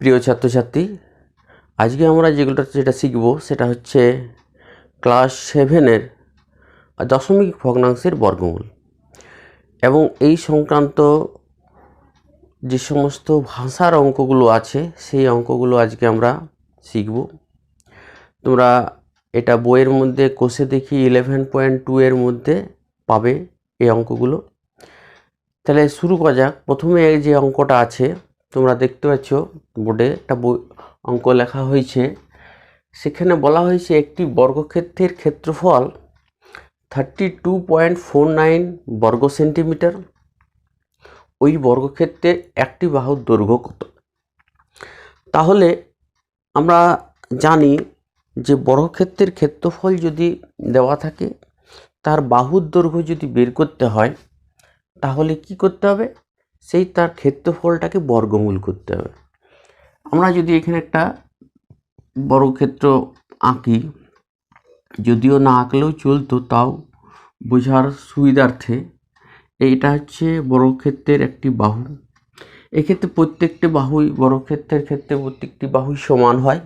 প্রিয় ছাত্রছাত্রী, আজকে আমরা যেটা শিখব সেটা হচ্ছে ক্লাস 7-এর দশমিক ভগ্নাংশের বর্গমূল এবং এই সংক্রান্ত যে সমস্ত ভাষার অঙ্কগুলো আছে সেই অঙ্কগুলো আজকে আমরা শিখব। তোমরা এটা বইয়ের মধ্যে কোষে দেখি 11.2 এর মধ্যে পাবে এই অঙ্কগুলো। তাহলে শুরু করা যাক। প্রথমে যে অঙ্কটা আছে তোমরা দেখতে পাচ্ছ বোর্ডে একটা অঙ্ক লেখা হয়েছে। সেখানে বলা হয়েছে একটি বর্গক্ষেত্রের ক্ষেত্রফল 32.49 বর্গ সেন্টিমিটার। ওই বর্গক্ষেত্রের একটি বাহুর দৈর্ঘ্য কত? তাহলে আমরা জানি যে বর্গক্ষেত্রের ক্ষেত্রফল যদি দেওয়া থাকে, তার বাহুর দৈর্ঘ্য যদি বের করতে হয় তাহলে কি করতে হবে? সেই তার ক্ষেত্রফলটাকে বর্গমূল করতে হবে। আমরা যদি এখানে একটা বর্গক্ষেত্র আঁকি, যদিও না আঁকলেও চলতো, তাও বোঝার সুবিধার্থে, এইটা হচ্ছে বর্গক্ষেত্রের একটি বাহু। এক্ষেত্রে প্রত্যেকটি বাহুই বর্গক্ষেত্রের ক্ষেত্রে প্রত্যেকটি বাহুই সমান হয়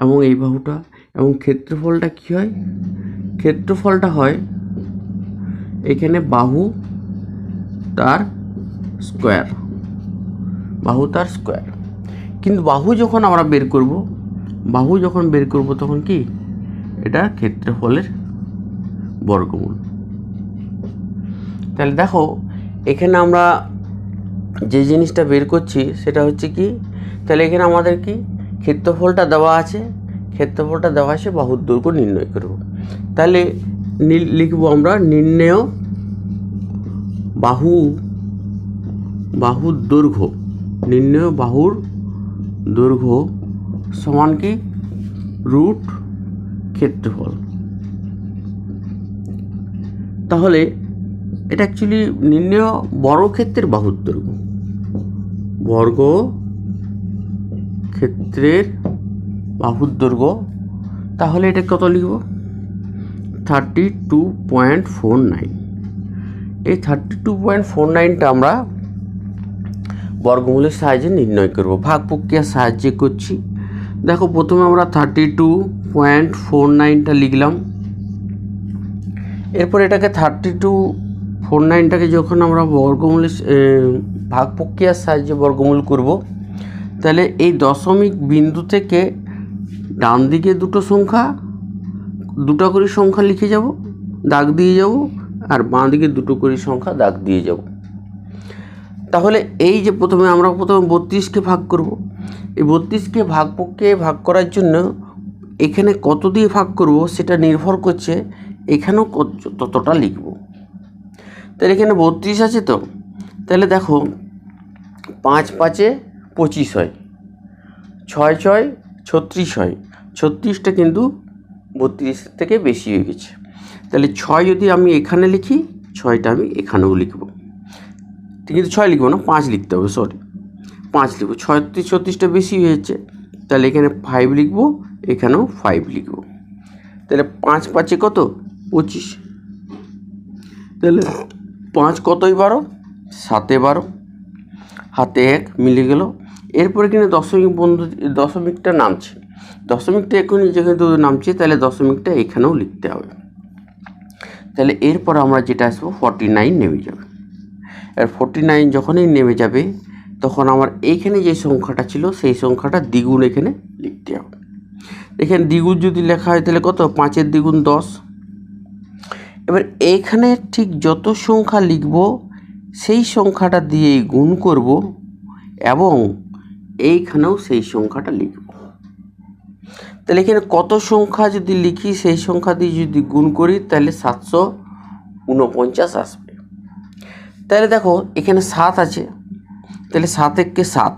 এবং এই বাহুটা এবং ক্ষেত্রফলটা কী হয়? ক্ষেত্রফলটা হয় এখানে বাহু তার স্কোয়ার, বাহু তার স্কোয়ার। কিন্তু বাহু যখন আমরা বের করব তখন কি এটা ক্ষেত্রফলের বর্গমূল। তাহলে দেখো এখানে আমরা যে জিনিসটা বের করছি সেটা হচ্ছে কি, তাহলে এখানে আমাদের কি ক্ষেত্রফলটা দেওয়া আছে, বাহুর দৈর্ঘ্য নির্ণয় করব। তাহলে লিখব আমরা নির্ণেয় বাহুর দৈর্ঘ্য, নির্ণেয় বাহুর দৈর্ঘ্য সমান কি রুট ক্ষেত্রফল। তাহলে এটা অ্যাকচুয়ালি নির্ণেয় বর্গক্ষেত্রের বাহুর দৈর্ঘ্য, বর্গক্ষেত্রের বাহুর দৈর্ঘ্য। তাহলে এটা কত লিখব? 32.49। এই 32.49টা আমরা বর্গমূলের সাহায্যে নির্ণয় করব, ভাগ প্রক্রিয়ার সাহায্যে করছি। দেখো প্রথমে আমরা 32.49টা লিখলাম। এরপর এটাকে 32.49টাকে যখন আমরা বর্গমূলের ভাগ প্রক্রিয়ার সাহায্যে বর্গমূল করব, তাহলে এই দশমিক বিন্দু থেকে ডান দিকে দুটো করে সংখ্যা লিখে যাব, দাগ দিয়ে যাব, আর বাঁ দিকে দুটো করে সংখ্যা দাগ দিয়ে যাব। তাহলে এই যে প্রথমে 32কে ভাগ করব, এই 32কে ভাগ প্রক্রিয়ায় ভাগ করার জন্য এখানে কত দিয়ে ভাগ করব সেটা নির্ভর করছে এখানেও ততটা লিখব। তাহলে এখানে 32 আছে, তো তাহলে দেখো 5 5 25 হয়, 6 6 36 হয়। 36টা কিন্তু 32 থেকে বেশি হয়ে গেছে। তাহলে 6 যদি আমি এখানে লিখি, 6টা আমি এখানেও লিখব, কিন্তু 6 লিখব না, 5 লিখতে হবে, 5 লিখব। 36টা বেশি হয়েছে, তাহলে এখানে 5 লিখব, এখানেও 5 লিখব। তাহলে 5 5 কত? 25। তাহলে 5 কতই 12, 7 12, হাতে 1 মিলে গেল। এরপরে কিন্তু দশমিকটা নামছে, দশমিকটা এখনই যেহেতু নামছে, তাহলে দশমিকটা এখানেও লিখতে হবে। তাহলে এরপর আমরা যেটা আসবো 49 নেমে যাবে। আর 49 যখনই নেমে যাবে তখন আমার এইখানে যে সংখ্যাটা ছিল সেই সংখ্যাটা দ্বিগুণ এখানে লিখতে হবে। এখানে দ্বিগুণ যদি লেখা হয় তাহলে কত? 5 দ্বিগুণ 10। এবার এইখানে ঠিক যত সংখ্যা লিখব সেই সংখ্যাটা দিয়েই গুণ করব এবং এইখানেও সেই সংখ্যাটা লিখব। তাহলে এখানে কত সংখ্যা যদি লিখি সেই সংখ্যা দিয়ে যদি গুণ করি তাহলে 749 আসবে। তাহলে দেখো এখানে 7 আছে, তাহলে 7 একে 7,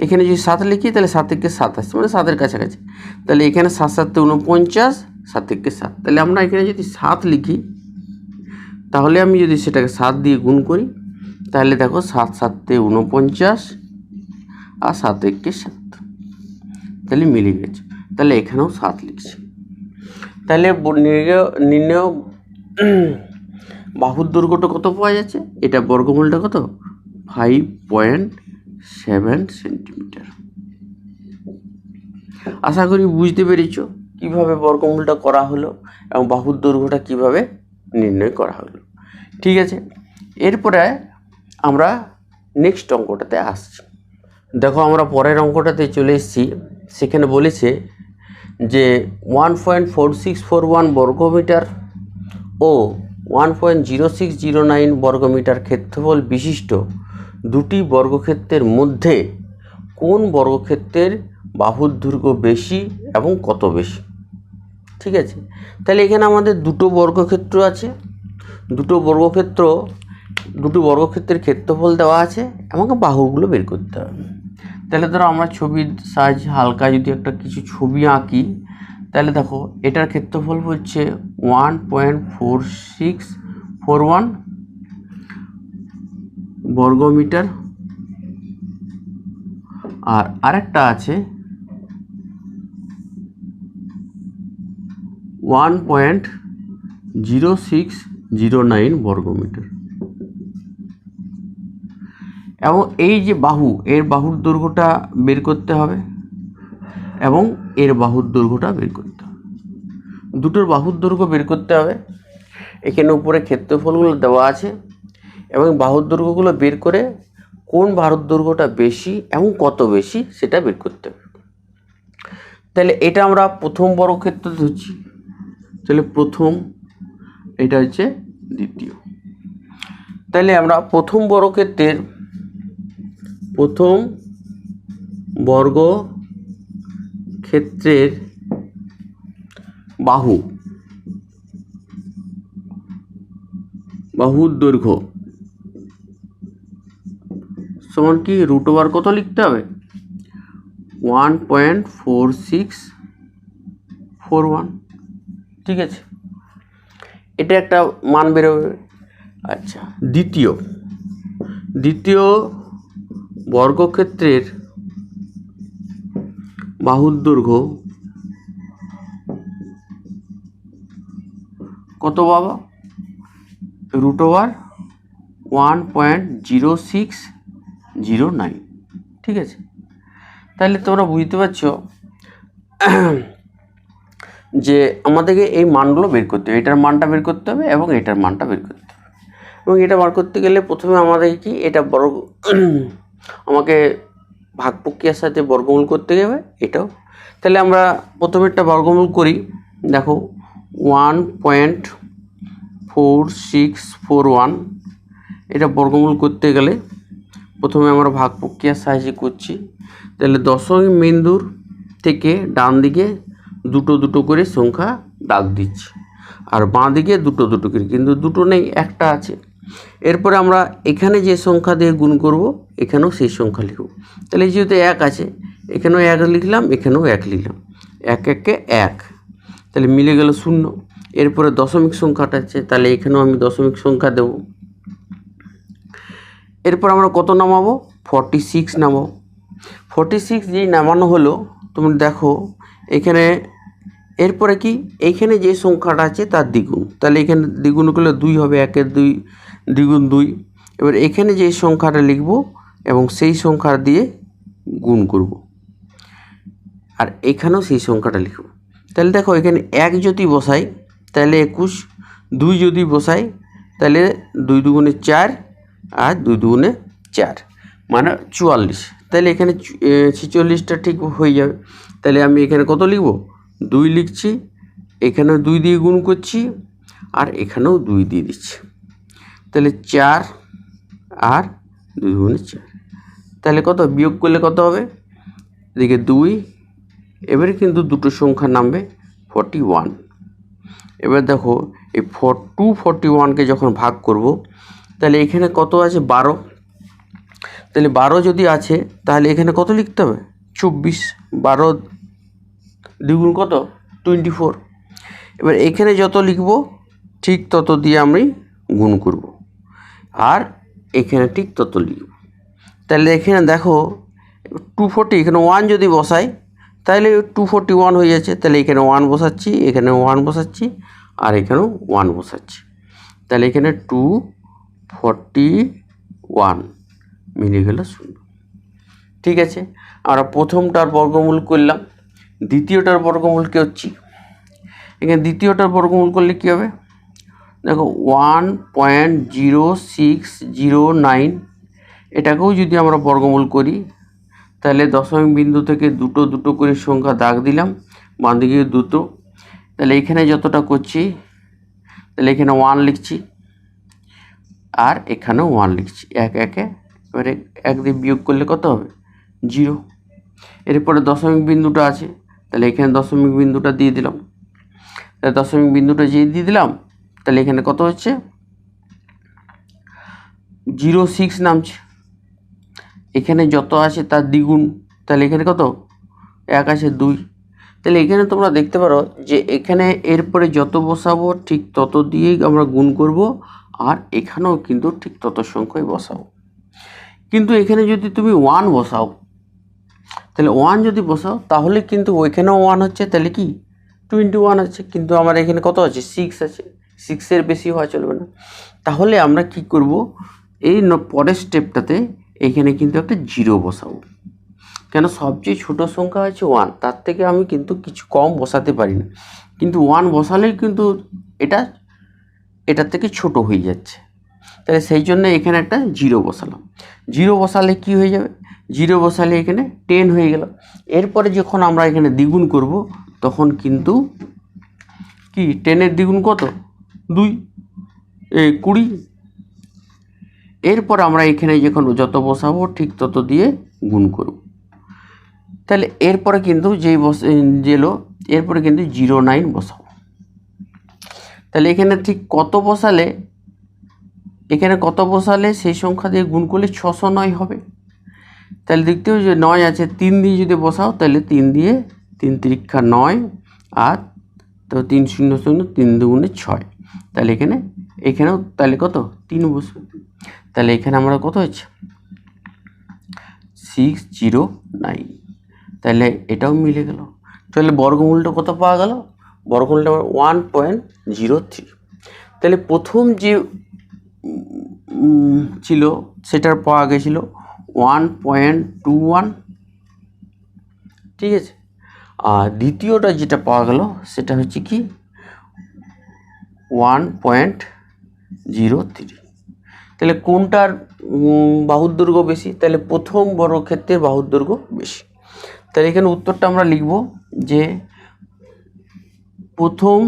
এখানে যদি 7 লিখি তাহলে 7 একে 7 আসছে, মানে 7-এর কাছাকাছি। তাহলে এখানে 7 7 49, 7 একে 7। তাহলে আমরা এখানে যদি 7 লিখি, তাহলে আমি যদি সেটাকে 7 দিয়ে গুণ করি তাহলে দেখো 7 7 49 আর 7 একে 7, তাহলে মিলে গেছে। তাহলে এখানেও 7 লিখছি। তাহলে নির্ণেয় বাহুর দৈর্ঘ্যটা কত পাওয়া যাচ্ছে? এটা বর্গমূলটা কত? 5.7 7 সেন্টিমিটার। আশা করি বুঝতে পেরেছ কিভাবে বর্গমূলটা করা হলো এবং বাহুর দৈর্ঘ্যটা কিভাবে নির্ণয় করা হলো। ঠিক আছে, এরপরে আমরা নেক্সট অঙ্কটাতে আসছি। দেখো আমরা পরের অঙ্কটাতে চলে এসেছি। সেখানে বলেছে যে 1.4641 বর্গমিটার ও 1.0609 বর্গমিটার ক্ষেত্রফল বিশিষ্ট দুটি বর্গক্ষেত্রের মধ্যে কোন বর্গক্ষেত্রের বাহুর দৈর্ঘ্য বেশি এবং কত বেশি। ঠিক আছে, তাহলে এখানে আমাদের দুটো বর্গক্ষেত্র আছে, দুটো বর্গক্ষেত্রের ক্ষেত্রফল দেওয়া আছে এবং বাহুগুলো বের করতে হবে। তাহলে ধরো আমরা ছবির সাহায্যে হালকা যদি একটা কিছু ছবি আঁকি, তাহলে দেখো এটার ক্ষেত্রফল হচ্ছে 1.4641 বর্গমিটার, আর আরেকটা আছে 1.0609 বর্গমিটার। এবং এই যে বাহু, এর বাহুর দৈর্ঘ্যটা বের করতে হবে এবং এর বাহুর দৈর্ঘ্যটা বের করতে হবে, দুটোর বাহুর দৈর্ঘ্য বের করতে হবে। এখানে উপরে ক্ষেত্রফলগুলো দেওয়া আছে এবং বাহুর দৈর্ঘ্যগুলো বের করে কোন বাহুর দৈর্ঘ্যটা বেশি এবং কত বেশি সেটা বের করতে হবে। তাহলে এটা আমরা প্রথম বর্গক্ষেত্র ধরছি, তাহলে প্রথম, এটা হচ্ছে দ্বিতীয়। তাহলে আমরা প্রথম বর্গক্ষেত্রের বাহুর দৈর্ঘ্য সমান কি √ওভার কত লিখতে হবে, 1.4641। ঠিক আছে, এটা একটা মান বেরোবে। আচ্ছা, দ্বিতীয় বর্গক্ষেত্রের বাহুর দৈর্ঘ্য কত বাবা, √ওভার 1.0609। ঠিক আছে, তাহলে তোমরা বুঝতে পারছো যে আমাদেরকে এই মানগুলো বের করতে হবে, এটার মানটা বের করতে হবে এবং এটার মানটা বের করতে হবে। এবং এটা বার করতে গেলে প্রথমে আমাদের কি এটা আমাকে ভাগ প্রক্রিয়ার সাথে বর্গমূল করতে হবে এটাও। তাহলে আমরা প্রথমে একটা বর্গমূল করি। দেখো 1.4641 এটা বর্গমূল করতে গেলে প্রথমে আমরা ভাগ প্রক্রিয়ার সাহায্যে করছি। তাহলে দশমিক বিন্দুর থেকে ডান দিকে দুটো দুটো করে সংখ্যা দাগ দিচ্ছি, আর বাঁ দিকে দুটো দুটো করে, কিন্তু দুটো নেই, একটা আছে। এরপরে আমরা এখানে যে সংখ্যা দিয়ে গুণ করব এখানেও সেই সংখ্যা লিখব। তাহলে যেহেতু 1 আছে, এখানেও 1 লিখলাম, এখানেও 1 লিখলাম, 1 1 1, তাহলে মিলে গেল 0। এরপরে দশমিক সংখ্যাটা আছে, তাহলে এখানেও আমি দশমিক সংখ্যা দেব। এরপর আমরা কত নামাবো, 46 নামাবো। 46 যেই নামানো হলো, তুমি দেখো এখানে এরপরে কি এইখানে যে সংখ্যাটা আছে তার দ্বিগুণ, তাহলে এখানে দ্বিগুণ করলে 2 হবে, 1 2 দ্বিগুণ 2। এবার এখানে যে সংখ্যাটা লিখব এবং সেই সংখ্যা দিয়ে গুণ করব, আর এখানেও সেই সংখ্যাটা লিখব। তাহলে দেখো এখানে 1 যদি বসাই তাহলে 21, 2 যদি বসাই তাহলে 2 দুগুণে 4 আর 2 দুগুণে 4 মানে 44। তাহলে এখানে 46টা ঠিক হয়ে যাবে। তাহলে আমি এখানে কত লিখব, 2 লিখছি, এখানেও 2 দিয়ে গুণ করছি আর এখানেও 2 দিয়ে দিচ্ছি, তাহলে 4 আর 2 দুগুণে 4। তাহলে কত বিয়োগ করলে কত হবে, এদিকে 2, এবারে কিন্তু দুটো সংখ্যা নামবে 41। এবার দেখো এই 241কে যখন ভাগ করব তাহলে এখানে কত আছে, 12। তাহলে 12 যদি আছে তাহলে এখানে কত লিখতে হবে, 24। 12 দ্বিগুণ কত, 24। এবার এখানে যত লিখব ঠিক তত দিয়ে আমি গুণ করব, আর এখানে ঠিক তত লিখব। তাহলে এখানে দেখো 240, এখানে 1 যদি বসাই তাহলে 241 হয়ে যাচ্ছে। তাহলে এখানে 1 বসাচ্ছি, এখানে 1 বসাচ্ছি আর এখানেও 1 বসাচ্ছি, তাহলে এখানে 241 মিলে গেল 0। ঠিক আছে, আমরা প্রথমটার বর্গমূল করলাম, দ্বিতীয়টার বর্গমূল কি হচ্ছে, এখানে দ্বিতীয়টার বর্গমূল করলে কী হবে, দেখো 1.0609, এটাকেও যদি আমরা বর্গমূল করি তাহলে দশমিক বিন্দু থেকে দুটো দুটো করে সংখ্যা দাগ দিলাম, বাম দিকে দুটো, তাহলে এখানে যতটা করছি তাহলে এখানে 1 লিখছি আর এখানেও 1 লিখছি, এক একে, এবারে এক দিয়ে বিয়োগ করলে কত হবে, 0। এরপরে দশমিক বিন্দুটা আছে, তাহলে এখানে দশমিক বিন্দুটা দিয়ে দিলাম, তাহলে দশমিক বিন্দুটা যে দিয়ে দিলাম তাহলে এখানে কত হচ্ছে 06 নামছে, এখানে যত আছে তার দ্বিগুণ, তাহলে এখানে কত 1 আছে 2, তাহলে এখানে তোমরা দেখতে পারো যে এখানে এরপরে যত বসাবো ঠিক তত দিয়েই আমরা গুণ করব, আর এখানেও কিন্তু ঠিক তত সংখ্যায় বসাবো। কিন্তু এখানে যদি তুমি 1 বসাও, তাহলে 1 যদি বসাও তাহলে কিন্তু ওইখানেও 1 হচ্ছে, তাহলে কি 21 আছে, কিন্তু আমার এখানে কত আছে 6 আছে, 6-এর বেশি হওয়া চলবে না। তাহলে আমরা কি করব, এই পরের স্টেপটাতে এখানে কিন্তু একটা 0 বসাবো, কেন সবচেয়ে ছোট সংখ্যা হচ্ছে 1, তার থেকে আমি কিন্তু কিছু কম বসাতে পারি না, কিন্তু 1 বসালেই কিন্তু এটার থেকে ছোট হয়ে যাচ্ছে, তাহলে সেই জন্য এখানে একটা 0 বসালাম। 0 বসালে কি হয়ে যাবে, 0 বসালে এখানে 10 হয়ে গেল। এরপরে যখন আমরা এখানে দ্বিগুণ করব তখন কিন্তু কি 10-এর দ্বিগুণ কত 2, 20। এরপর আমরা এখানে যখন যত বসাবো ঠিক তত দিয়ে গুণ করব, তাহলে এরপরে কিন্তু এরপরে কিন্তু 09 বসাবো, তাহলে এখানে ঠিক কত বসালে, এখানে কত বসালে সেই সংখ্যা দিয়ে গুণ করলে 609 হবে, তাহলে দেখতে হবে যে 9 আছে, 3 দিয়ে যদি বসাও তাহলে 3 দিয়ে 3 তিরিক্ষা 9 আর তো 3 0 0 3 দুগুণে 6, তাহলে এখানেও তাহলে কত 3 বসবে, তাহলে এখানে আমরা কত হচ্ছে 609, তাহলে এটাও মিলে গেল। তাহলে বর্গমূলটা কত পাওয়া গেল, বর্গমূলটা 1.03, তাহলে প্রথম যে ছিল সেটার পাওয়া গেছিল 1.21, ঠিক আছে, আর দ্বিতীয়টা যেটা পাওয়া গেল সেটা হচ্ছে কি 1.03। তাহলে কোনটার বাহুর দৈর্ঘ্য বেশি, তাহলে প্রথম বর্গক্ষেত্রের বাহুর দৈর্ঘ্য বেশি, তাহলে এখানে উত্তরটা আমরা লিখব যে প্রথম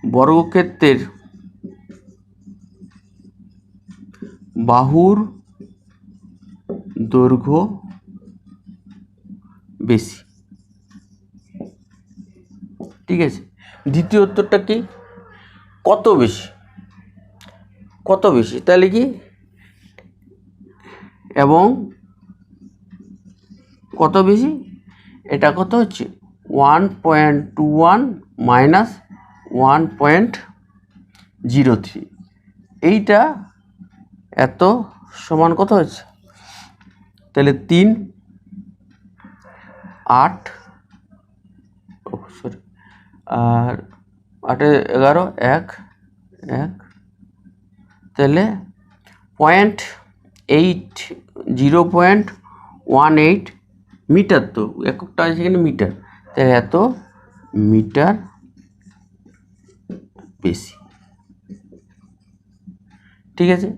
বর্গক্ষেত্রের বাহুর দৈর্ঘ্য বেশি, ঠিক আছে। দ্বিতীয় উত্তরটা কি কত বেশি, কত বেশি, তাহলে কি এবং কত বেশি, এটা কত হচ্ছে 1.21 মাইনাস 1.03, এইটা এত সমান কত হচ্ছে, তাহলে 3 8 আর 8 11 1 1, তাহলে 0.18 মিটার, তো এককটা আছে এখানে মিটার, তাহলে এত মিটার বেশি, ঠিক আছে।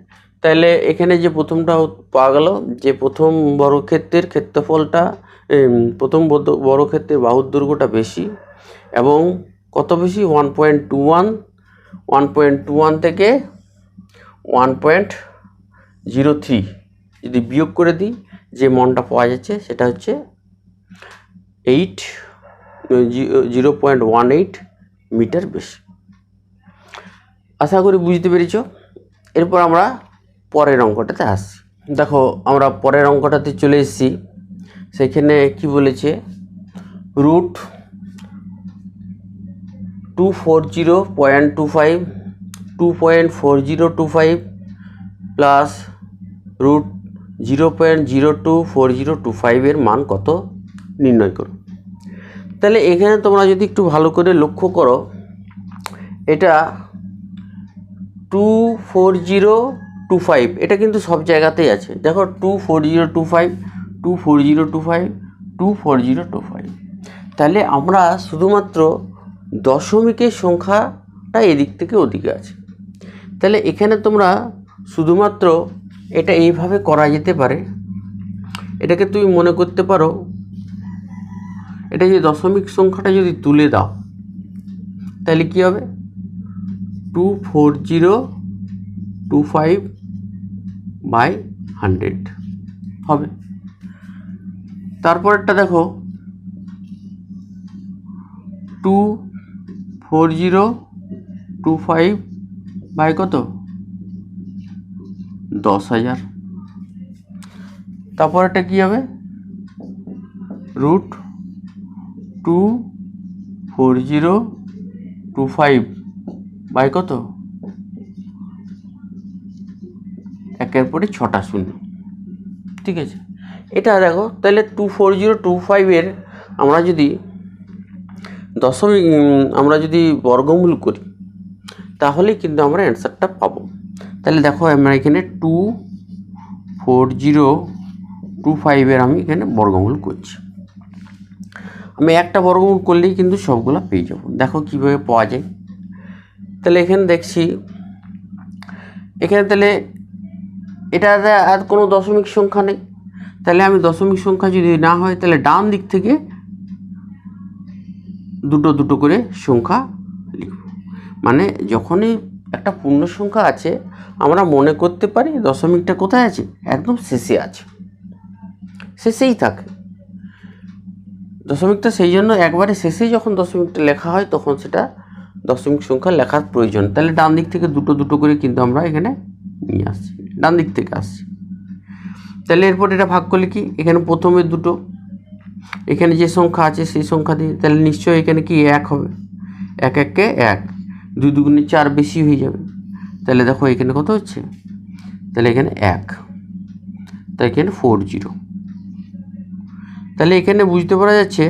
তাহলে এখানে যে প্রথমটা পাওয়া গেল যে প্রথম বর্গক্ষেত্রের ক্ষেত্রফলটা, প্রথম বর্গক্ষেত্রের বাহুর দৈর্ঘ্যটা বেশি, এবং কত বেশি 1.21 থেকে 1.03 যদি বিয়োগ করে দিই যে মনটা পাওয়া যাচ্ছে সেটা হচ্ছে 0.18 মিটার বেশি। আশা করি বুঝতে পেরেছ। এরপর আমরা পরের অঙ্কটাতে আসছি। দেখো আমরা পরের অঙ্কটাতে চলে এসেছি, সেখানে কি বলেছে, √240.25 প্লাস √0.024025 এর মান কত নির্ণয় করো। তাহলে এখানে তোমরা যদি একটু ভালো করে লক্ষ্য করো, এটা 240 2425 এটা কিন্তু সব জায়গাতেই আছে। দেখো 24025 24025 24025। তাহলে আমরা শুধুমাত্র দশমিকের সংখ্যাটা এদিক থেকে ওদিকে আছে। তাহলে এখানে তোমরা শুধুমাত্র এটা এইভাবে করা যেতে পারে। এটাকে তুমি মনে করতে পারো, এটা যে দশমিক সংখ্যাটা যদি তুলে দাও তাহলে কি হবে, 24025/100 হবে। তারপরেরটা দেখো 24025 বাই কত, 10,000। তারপরেরটা কি হবে, √24025 বাই কত, একের পরে 6টা শূন্য। ঠিক আছে, এটা দেখো তাহলে 24025 আমরা যদি আমরা যদি বর্গমূল করি তাহলে কিন্তু আমরা অ্যান্সারটা পাবো। তাহলে দেখো আমরা এখানে 24025 আমি এখানে বর্গমূল করছি। আমি একটা বর্গমূল করলেই কিন্তু সবগুলো পেয়ে যাবো। দেখো কীভাবে পাওয়া যায়। তাহলে এখানে দেখছি, এখানে তাহলে এটা আর কোনো দশমিক সংখ্যা নেই। তাহলে আমি দশমিক সংখ্যা যদি না হয় তাহলে ডান দিক থেকে দুটো দুটো করে সংখ্যা লিখব। মানে যখনই একটা পূর্ণ সংখ্যা আছে আমরা মনে করতে পারি দশমিকটা কোথায় আছে, একদম শেষে আছে, শেষেই থাকে দশমিকটা। সেই জন্য একবারে শেষেই যখন দশমিকটা লেখা হয় তখন সেটা দশমিক সংখ্যা লেখার প্রয়োজন। তাহলে ডান দিক থেকে দুটো দুটো করে কিন্তু আমরা এখানে নিয়ে আসছি, ডান দিক থেকে আসছি। তাহলে এরপর এটা ভাগ করলে কি, এখানে প্রথমে দুটো, এখানে যে সংখ্যা আছে সেই সংখ্যা দিয়ে, তাহলে নিশ্চয়ই এখানে কি 1 হবে, 1 1 1, 2 2 4 বেশি হয়ে যাবে। তাহলে দেখো এখানে কত হচ্ছে, তাহলে এখানে 1, তাই এখানে 40। তাহলে এখানে বুঝতে পারা যাচ্ছে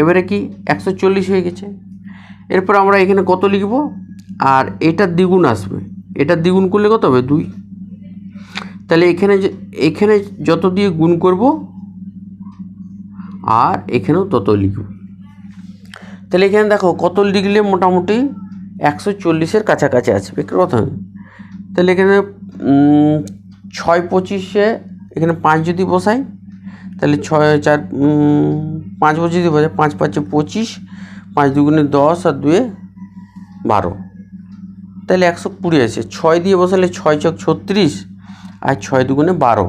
এবারে কি 140 হয়ে গেছে। এরপর আমরা এখানে কত লিখব, আর এটার দ্বিগুণ আসবে, এটার দ্বিগুণ করলে কত হবে, 2। তাহলে এখানে যত দিয়ে গুণ করব আর এখানেও তত লিখব। তাহলে এখানে দেখো কত লিখলে মোটামুটি 140-এর কাছাকাছি আসবে কথা। তাহলে এখানে 6 25-এ এখানে 5 যদি বসাই তাহলে 6 4 5 যদি বসাই, 5 5 25, 5 2 10 আর 2 12, তাহলে 120 আছে। 6 দিয়ে বসালে 6 6 36 আর 6 2 12,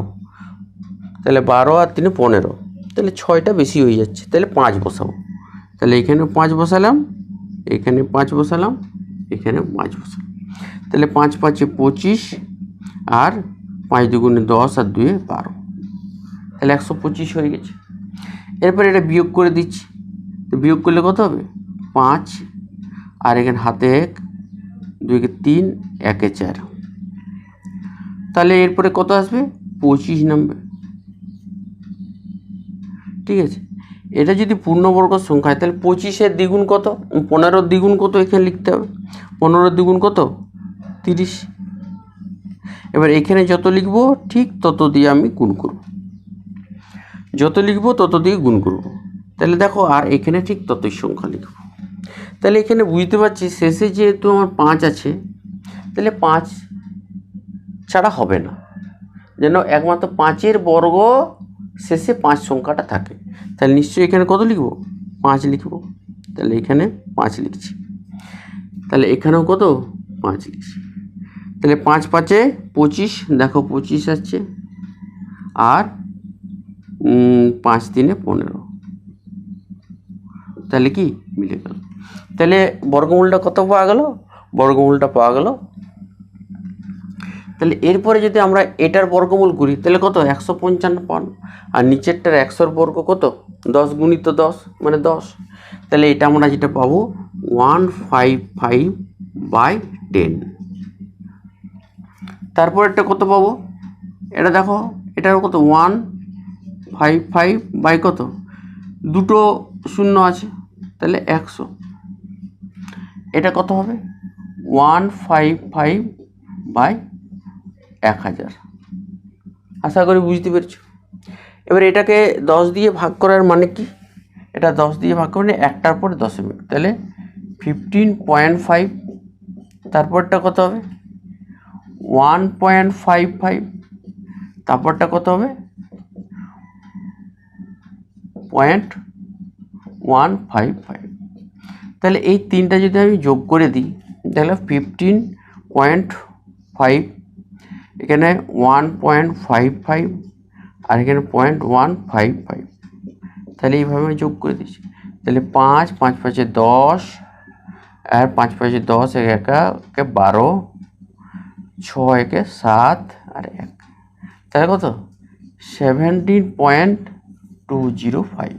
তাহলে 12 আর 3 15, তাহলে 6টা বেশি হয়ে যাচ্ছে, তাহলে 5 বসাবো। তাহলে এখানে 5 বসালাম, এখানে 5 বসালাম, এখানে 5 বসালাম। তাহলে 5 5 25 আর 5 2 10 আর 2 12, তাহলে 125 হয়ে গেছে। এরপর এটা বিয়োগ করে দিচ্ছি, তো বিয়োগ করলে কত হবে, 5 আর এখানে হাতে 1, 2 3, 1 4, তাহলে এরপরে কত আসবে, 25 নামবে। ঠিক আছে, এটা যদি পূর্ণবর্গ সংখ্যা হয় তাহলে 25-এর দ্বিগুণ কত, 15-র দ্বিগুণ কত এখানে লিখতে হবে, 15-র দ্বিগুণ কত, 30। এবার এখানে যত লিখব ঠিক তত দিয়ে আমি গুণ করব, যত লিখব তত দিয়ে গুণ করব। তাহলে দেখো আর এখানে ঠিক ততই সংখ্যা লিখব। তাহলে এখানে বুঝতে পারছি শেষে যেহেতু আমার 5 আছে, তাহলে 5 ছাড়া হবে না, যেন একমাত্র 5-এর বর্গ শেষে 5 সংখ্যাটা থাকে। তাহলে নিশ্চয়ই এখানে কত লিখব, 5 লিখব। তাহলে এখানে 5 লিখছি, তাহলে এখানেও কত, 5 লিখছি। তাহলে 5 5 25, দেখো 25 আসছে, আর 5 3 15, তাহলে কি মিলে গেল। তাহলে বর্গমূলটা কত পাওয়া গেল, বর্গমূলটা পাওয়া গেল। তাহলে এরপরে যদি আমরা এটার বর্গমূল করি তাহলে কত, 155 পান, আর নিচেরটার 100-র বর্গ কত, 10 গুণিত 10 মানে 10। তাহলে এটা আমরা যেটা পাবো 155/10। তারপর এটা কত পাবো, এটা দেখো এটার কত, 155 বাই কত, দুটো শূন্য আছে তাহলে 100, এটা কত হবে, 155/10। 1000। আশা করি বুঝতে পেরেছো। এবার এটাকে 10 দিয়ে ভাগ করার মানে কি, এটা 10 দিয়ে ভাগ করে একটার পর দশমিক, তাহলে 15.5, তারপরটা কত হবে 1.55, তারপরটা কত হবে 0.155। তাহলে এই তিনটা যদি আমি যোগ করে দিই তাহলে 15.5, এখানে 1.55 আর এখানে 0.155, তাহলে এইভাবে আমি যোগ করে দিচ্ছি। তাহলে 5 5 5 10 আর 5 5 10, 1 1 12, 6 1 7 আর 1, তাহলে কত 17.205।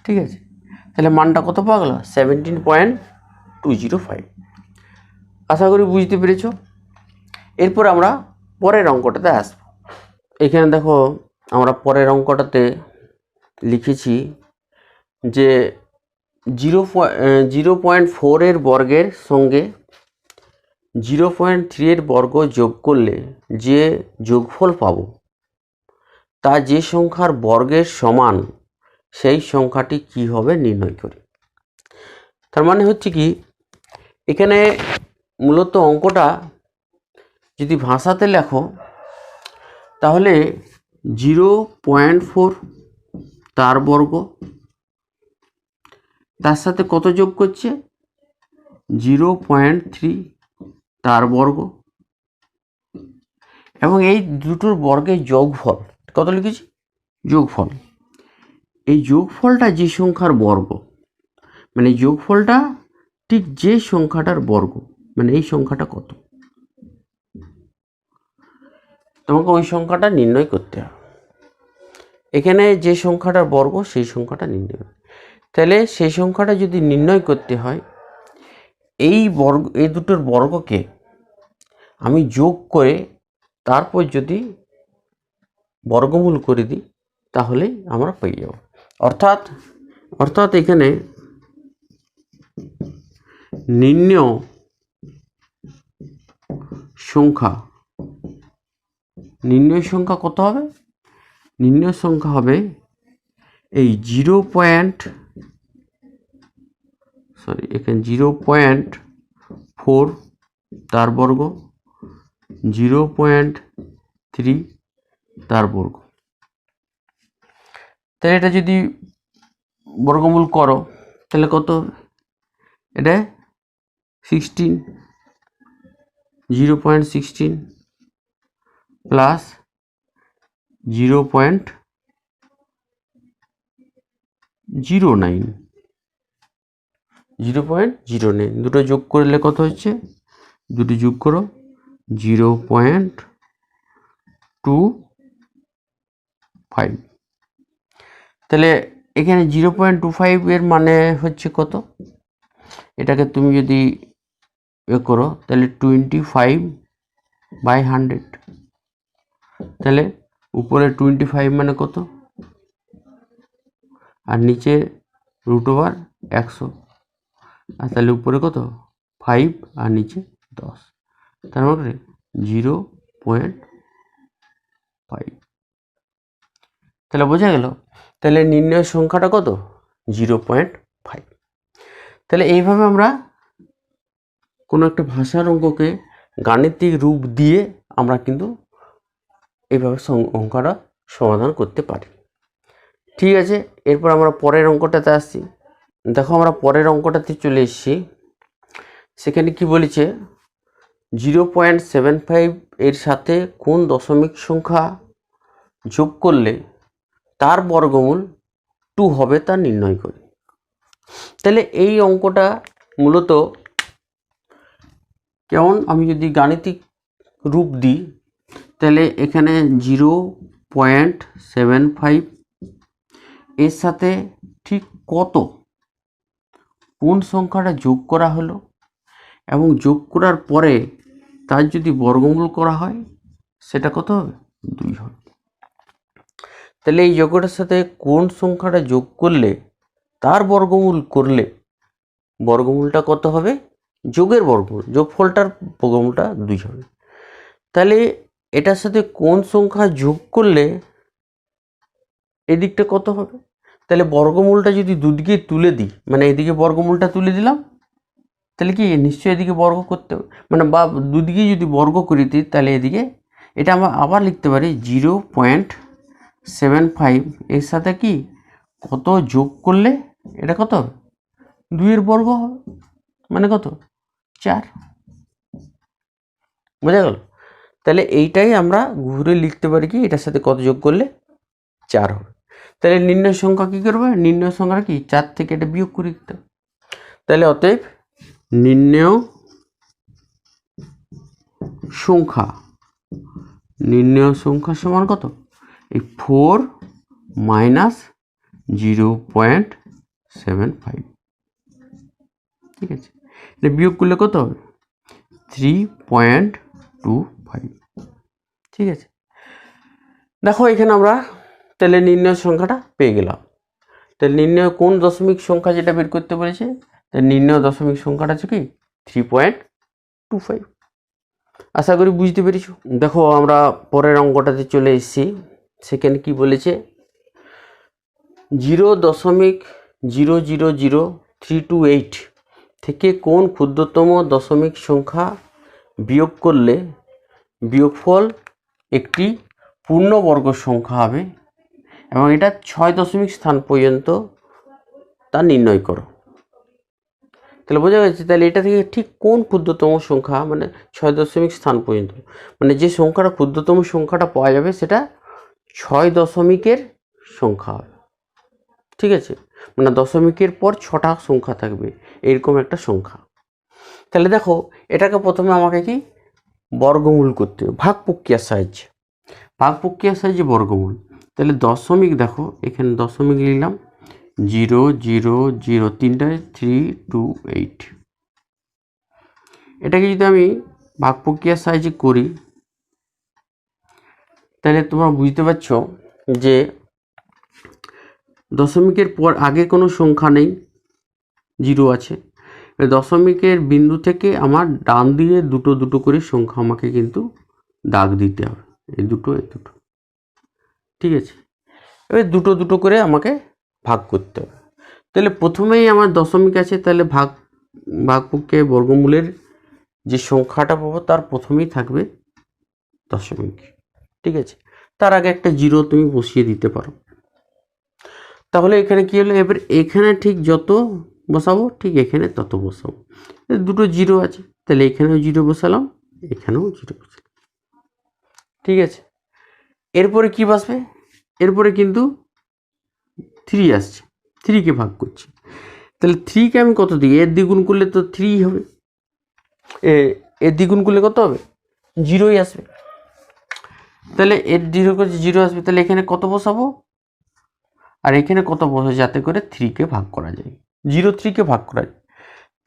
ঠিক আছে, তাহলে মানটা কত পাওয়া গেল 17.205। আশা করি বুঝতে পেরেছ। এরপর আমরা পরের অঙ্কটাতে আসব। এখানে দেখো আমরা পরের অঙ্কটাতে লিখেছি যে 0.4 এর বর্গের সঙ্গে 0.3 এর বর্গ যোগ করলে যে যোগফল পাবো তা যে সংখ্যার বর্গের সমান সেই সংখ্যাটি কি হবে নির্ণয় করি। তার মানে হচ্ছে কি, এখানে মূলত অঙ্কটা যদি ভাষাতে লেখো তাহলে 0.4 তার বর্গ, তার সাথে কত যোগ করছে 0.3 তার বর্গ, এবং এই দুটোর বর্গের যোগফল কত লিখেছি যোগফল। এই যোগফলটা যে সংখ্যার বর্গ, মানে যোগফলটা ঠিক যে সংখ্যাটার বর্গ, মানে এই সংখ্যাটা কত, তোমাকে ওই সংখ্যাটা নির্ণয় করতে হবে। এখানে যে সংখ্যাটার বর্গ সেই সংখ্যাটা নির্ণয় হবে। তাহলে সেই সংখ্যাটা যদি নির্ণয় করতে হয়, এই দুটোর বর্গকে আমি যোগ করে তারপর যদি বর্গমূল করে দিই তাহলেই আমরা পেয়ে যাব। অর্থাৎ এখানে নির্ণয় সংখ্যা কত হবে, নির্ণয় সংখ্যা হবে এই 0.4 তার বর্গ, 0.3 তার বর্গ। তাহলে এটা যদি বর্গমূল করো তাহলে কত হবে, এটা 16, 0.16 প্লাস 0.09, দুটো যোগ করলে কত হচ্ছে, দুটো যোগ করো 0.25। তাহলে এখানে 0.25 এর মানে হচ্ছে কত, এটাকে তুমি যদি করো তাহলে 25/100, তাহলে উপরে 25 মানে কত, আর নিচে √100, আর তাহলে উপরে কত 5 আর নিচে 10, তার মানে 0.5। তাহলে বোঝা গেল, তাহলে নির্ণয় সংখ্যাটা কত 0.5। তাহলে এইভাবে আমরা কোনো একটা ভাষার অঙ্ককে গাণিতিক রূপ দিয়ে আমরা কিন্তু এইভাবে অঙ্কটা সমাধান করতে পারি। ঠিক আছে, এরপর আমরা পরের অঙ্কটাতে আসছি। দেখো আমরা পরের অঙ্কটাতে চলে এসেছি। সেখানে কি বলেছে 0.75 এর সাথে কোন দশমিক সংখ্যা যোগ করলে তার বর্গমূল 2 হবে তা নির্ণয় করি। তাহলে এই অঙ্কটা মূলত কেমন, আমি যদি গাণিতিক রূপ দিই তাহলে এখানে 0.75 এর সাথে ঠিক কোন সংখ্যাটা যোগ করা হলো, এবং যোগ করার পরে তার যদি বর্গমূল করা হয় সেটা কত হবে 2 হবে। তাহলে এই যোগটার সাথে কোন সংখ্যাটা যোগ করলে তার বর্গমূল করলে বর্গমূলটা কত হবে, যোগের বর্গমূল, যোগফলটার বর্গমূলটা 2 হবে। তাহলে এটার সাথে কোন সংখ্যা যোগ করলে এদিকটা কত হবে? তাহলে বর্গমূলটা যদি দুদিকে তুলে দিই, মানে এদিকে বর্গমূলটা তুলে দিলাম, তাহলে কি নিশ্চয়ই এদিকে বর্গ করতে হবে, মানে বা দুদিকে যদি বর্গ করে দিই তাহলে এদিকে এটা আমরা আবার লিখতে পারি 0.75 এর সাথে কি কত যোগ করলে এটা কত হবে? 2 বর্গ হবে, মানে কত? 4। বোঝা গেল? তাহলে এইটাই আমরা ঘুরে লিখতে পারি কি এটার সাথে কত যোগ করলে 4 হবে। তাহলে নির্ণয় সংখ্যা কী করবে? নির্ণয় সংখ্যা কি 4 থেকে এটা বিয়োগ করে দিতে হবে। তাহলে অতএব নির্ণয় সংখ্যা সমান কত? এই 4 মাইনাস 0.75। ঠিক আছে, এটা বিয়োগ করলে কত হবে? 3.25। ঠিক আছে, দেখো এখানে আমরা তাহলে নির্ণয় সংখ্যাটা পেয়ে গেলাম। তাহলে নির্ণয় কোন দশমিক সংখ্যা যেটা বের করতে বলেছে, তাহলে নির্ণয় দশমিক সংখ্যাটা হচ্ছে কি 3.25। আশা করি বুঝতে পেরেছ। দেখো আমরা পরের অঙ্কটাতে চলে এসেছি। সেখানে কি বলেছে? 0.000328 থেকে কোন ক্ষুদ্রতম দশমিক সংখ্যা বিয়োগ করলে বিয়োগফল একটি পূর্ণবর্গ সংখ্যা হবে এবং এটা 6 দশমিক স্থান পর্যন্ত তা নির্ণয় করো। তাহলে বোঝা গেছে, তাহলে এটা থেকে ঠিক কোন ক্ষুদ্রতম সংখ্যা, মানে 6 দশমিক স্থান পর্যন্ত, মানে যে সংখ্যাটা ক্ষুদ্রতম সংখ্যাটা পাওয়া যাবে সেটা 6 দশমিকের সংখ্যা হবে। ঠিক আছে, মানে দশমিকের পর 6টা সংখ্যা থাকবে, এরকম একটা সংখ্যা। তাহলে দেখো এটাকে প্রথমে আমাকে কি বর্গমূল করতে হবে, ভাগ প্রক্রিয়ার সাহায্যে বর্গমূল। তাহলে দশমিক, দেখো এখানে দশমিক লিখলাম 0.003 328। এটাকে যদি আমি ভাগ প্রক্রিয়ার সাহায্যে করি তাহলে তোমরা বুঝতে পারছো যে দশমিকের পর আগে কোনো সংখ্যা নেই, 0 আছে। দশমিকের বিন্দু থেকে আমার ডান দিয়ে দুটো করে সংখ্যা আমাকে কিন্তু দাগ দিতে হবে, এই দুটো। ঠিক আছে, এবার দুটো করে আমাকে ভাগ করতে হবে। তাহলে প্রথমেই আমার দশমিক আছে, তাহলে ভাগ প্রক্রিয়ায় বর্গমূলের যে সংখ্যাটা পাবো তার প্রথমেই থাকবে দশমিক। ঠিক আছে, তার আগে একটা 0 তুমি বসিয়ে দিতে পারো। তাহলে এখানে কি হলো? এবার এখানে ঠিক যত বসাবো ঠিক এখানে তত বসাবো। দুটো 0 আছে, তাহলে এখানেও 0 বসালাম, এখানেও 0 বসালাম। ঠিক আছে, এরপরে কি বসবে? এরপরে কিন্তু 3 আসছে, 3কে ভাগ করছি। তাহলে 3কে আমি কত দিই? এর দ্বিগুণ করলে তো 3 হবে, এর দ্বিগুণ করলে কত হবে? 0ই আসবে। তাহলে এর 0 করছে 0 আসবে, তাহলে এখানে কত বসাবো আর এখানে কত বসাবো যাতে করে 3কে ভাগ করা যায়, 3কে ভাগ করা যায়।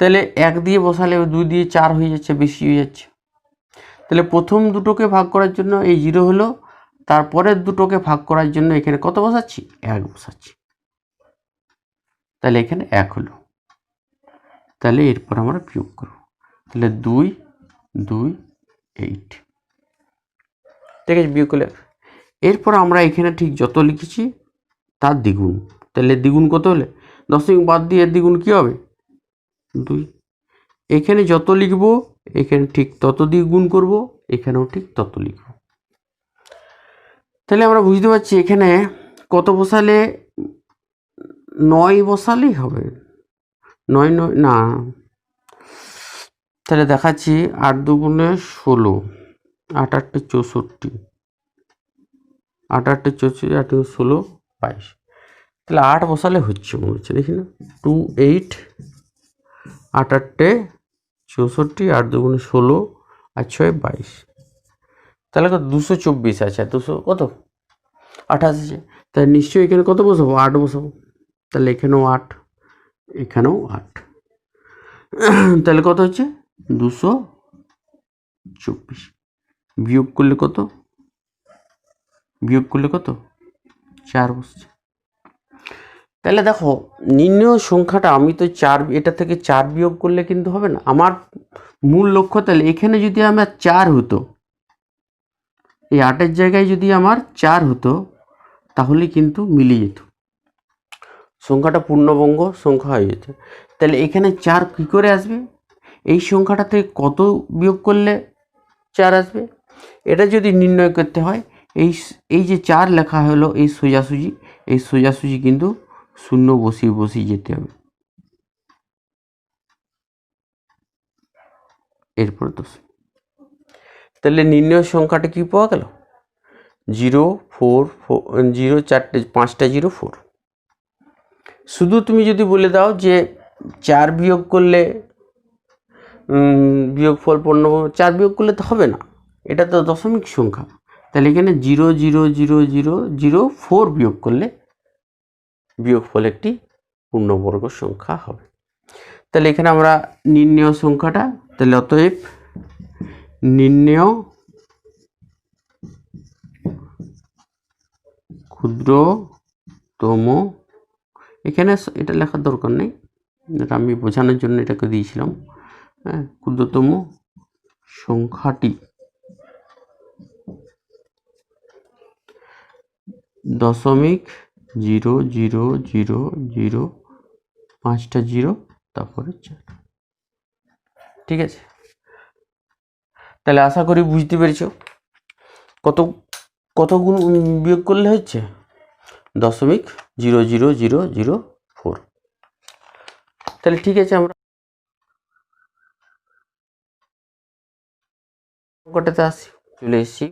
তাহলে 1 দিয়ে বসালে 2 দিয়ে 4 হয়ে যাচ্ছে, বেশি হয়ে যাচ্ছে। তাহলে প্রথম দুটোকে ভাগ করার জন্য এই 0 হলো, তারপরের দুটোকে ভাগ করার জন্য এখানে কত বসাচ্ছি? 1 বসাচ্ছি। তাহলে এখানে 1 হলো। তাহলে এরপর আমরা বিয়োগ করব, তাহলে 2 2 8। ঠিক আছে, বিয়োগ করলে এরপর আমরা এখানে ঠিক যত লিখেছি তার দ্বিগুণ। তাহলে দ্বিগুণ কত হলে? দশমিক বাদ দিয়ে এর দ্বিগুণ কী হবে? 2। এখানে যত লিখবো এখানে ঠিক তত দিয়ে গুণ করব, এখানেও ঠিক তত লিখব। তাহলে আমরা বুঝতে পারছি এখানে কত বসালে? 9 বসালেই হবে। 9 না, তাহলে দেখাচ্ছি 8 দুগুণে 16, 8 8 64, 8 8 64, 8 16 22। তাহলে 8 বসালে হচ্ছে মনে হচ্ছে, দেখি না, 2 8, 8 8 64, 8 দুগুণে 16 আর 6 22। তাহলে কত? 224 আছে, 200 কত 28 আছে। তাহলে নিশ্চয়ই এখানে কত বসাবো? 8 বসাবো। তাহলে এখানেও 8, এখানেও 8। তাহলে কত হচ্ছে? 224। বিয়োগ করলে কত? 4 বসছে। তাহলে দেখো নির্ণয় সংখ্যাটা আমি তো 4, এটা থেকে 4 বিয়োগ করলে কিন্তু হবে না। আমার মূল লক্ষ্য, তাহলে এখানে যদি আমার 4 হতো এই 8-এর জায়গায় যদি আমার 4 হতো তাহলে কিন্তু মিলে যেত, সংখ্যাটা পূর্ণবঙ্গ সংখ্যা হয়ে যেত। তাহলে এখানে 4 কী করে আসবে? এই সংখ্যাটা থেকে কত বিয়োগ করলে 4 আসবে? এটা যদি নির্ণয় করতে হয়, এই যে 4 লেখা হলো এই সোজাসুজি কিন্তু শূন্য বসিয়ে যেতে হবে। এরপর তাহলে নির্ণয় সংখ্যাটা কি পাওয়া গেল? 0 4 0 4টে 5টা 0 4। শুধু তুমি যদি বলে দাও যে 4 বিয়োগ করলে বিয়োগফল 4 বিয়োগ করলে তো হবে না, এটা তো দশমিক সংখ্যা। তাহলে এখানে 0 0 0 0 0 4 বিয়োগ করলে বিয়োগফল একটি পূর্ণবর্গ সংখ্যা হবে। তাহলে এখানে আমরা নির্ণয় সংখ্যাটা, তাহলে অতএব নির্ণয় ক্ষুদ্রতম, এখানে এটা লেখার দরকার নেই, এটা আমি বোঝানোর জন্য এটাকে দিয়েছিলাম। হ্যাঁ, ক্ষুদ্রতম সংখ্যাটি 0.0000 5টা 0 তারপরে 4। ঠিক আছে, তাহলে আশা করি বুঝতে পেরেছো কত গুণ বিয়োগ করলে হচ্ছে 0.00004। তাহলে ঠিক আছে, আমরা অঙ্কটাতে আসি, চলে এসেছি।